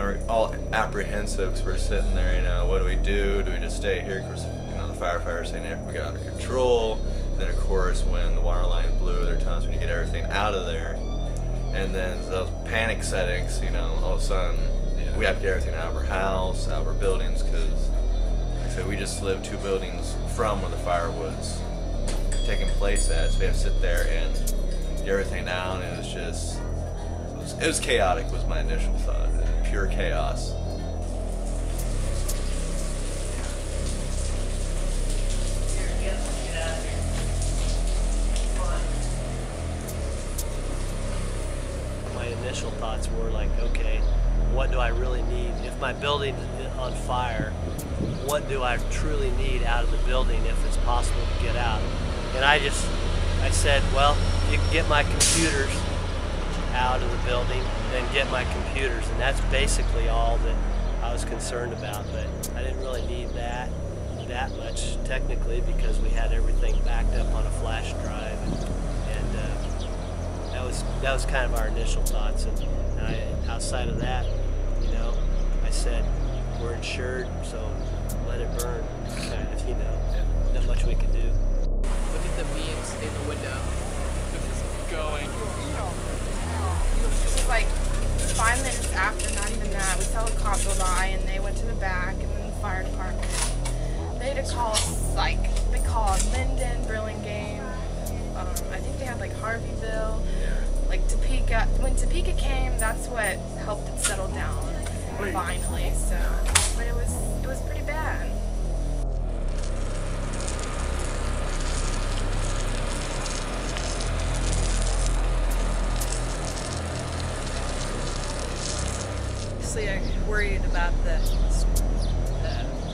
we're all apprehensive because we're sitting there, what do we do? Do we just stay here? Because, the firefighters saying we got under control. And then, of course, when the water line blew, they're telling us we need to get everything out of there. And then those panic settings, all of a sudden, we have to get everything out of our house, out of our buildings, because, like I said, we just live 2 buildings from where the fire was taking place at. So we have to sit there and get everything down, and it was chaotic was my initial thought. Pure chaos. My initial thoughts were like, okay, what do I really need? If my building is on fire, what do I truly need out of the building if it's possible to get out? And I said, well, you can get my computers out of the building, then get my computers, and that's basically all that I was concerned about. But I didn't really need that much technically, because we had everything backed up on a flash drive, and that was kind of our initial thoughts. And outside of that, I said we're insured, so let it burn. Kind of, not much we could do. Look at the beams in the window. This is going. It was like 5 minutes after, not even that, we saw a cop go by and they went to the back, and then the fire department. They had to call they called Linden, Burlingame, I think they had Harveyville, Topeka. When Topeka came, that's what helped it settle down finally, so, but it was pretty bad. I'm worried about the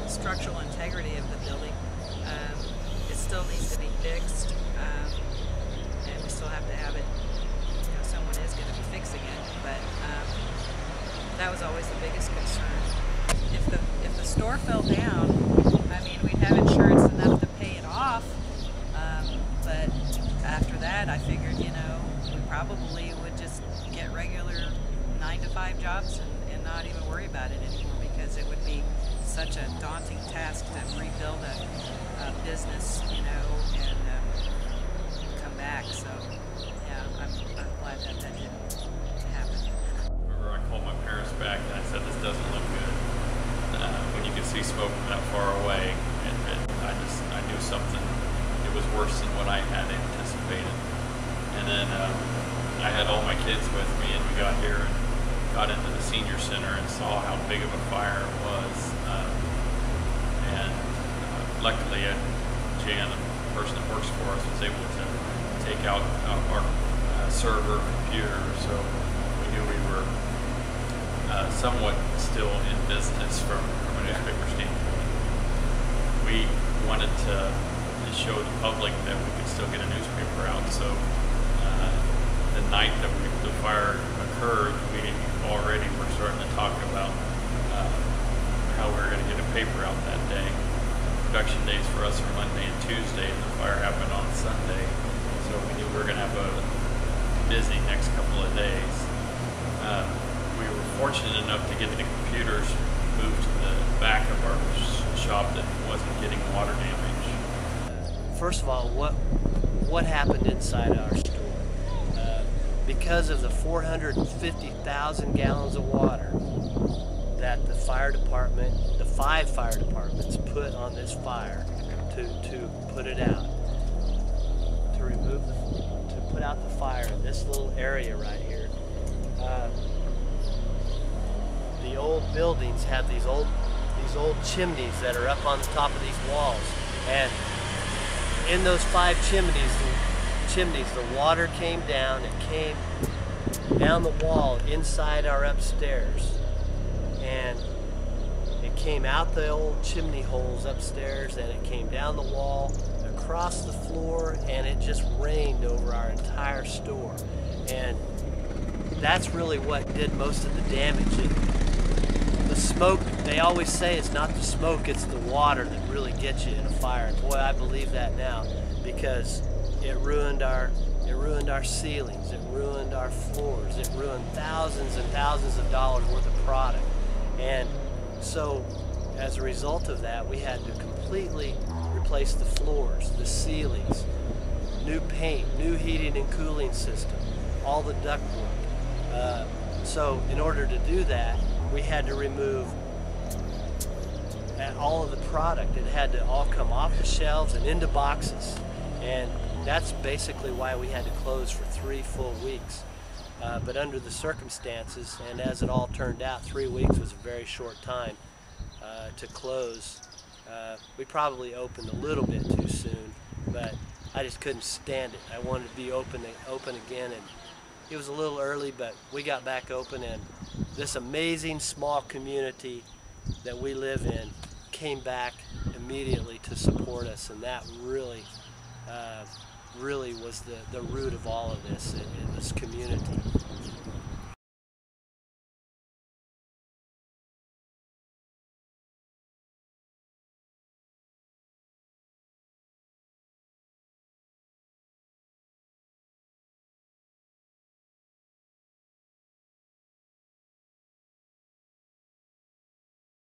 structural integrity of the building. It still needs to be fixed, and we still have to have it, someone is going to be fixing it, but that was always the biggest concern. If the store fell down, we'd have insurance enough to pay it off, but after that I figured, we probably would just get regular 9-to-5 jobs and not even worry about it anymore, because it would be such a daunting task to rebuild a business, and come back. So, yeah, I'm glad that didn't happen. Remember, I called my parents back and I said, this doesn't look good. When you can see smoke from that far away, I knew something. It was worse than what I had anticipated. And then I had all my kids with me, and we got here and got into the senior center and saw how big of a fire it was. Luckily, Jan, the person that works for us, was able to take out our server computer, so we knew we were somewhat still in business from a newspaper standpoint. We wanted to show the public that we could still get a newspaper out, so the night that the fire occurred, we already were starting to talk about how we were going to get a paper out that day. Production days for us are Monday and Tuesday, and the fire happened on Sunday, so we knew we were going to have a busy next couple of days. We were fortunate enough to get the computers moved to the back of our shop that wasn't getting water damage. First of all, what happened inside our store? Because of the 450,000 gallons of water that the fire department, the 5 fire departments put on this fire to put it out, to put out the fire in this little area right here. The old buildings have these old chimneys that are up on the top of these walls, and in those 5 chimneys, the water came down. It came down the wall inside our upstairs, and it came out the old chimney holes upstairs, and it came down the wall, across the floor, and it just rained over our entire store. And that's really what did most of the damage. The smoke, they always say it's not the smoke, it's the water that really gets you in a fire. And boy, I believe that now, because it ruined our ceilings, it ruined our floors, it ruined thousands and thousands of dollars worth of product. And so as a result of that, we had to completely replace the floors, the ceilings, new paint, new heating and cooling system, all the ductwork. So in order to do that, we had to remove all of the product. It had to all come off the shelves and into boxes. And that's basically why we had to close for 3 full weeks. But under the circumstances, and as it all turned out, 3 weeks was a very short time to close. We probably opened a little bit too soon, but I just couldn't stand it. I wanted to be open again, and it was a little early, but we got back open, and this amazing small community that we live in came back immediately to support us, and that really really was the root of all of this in this community.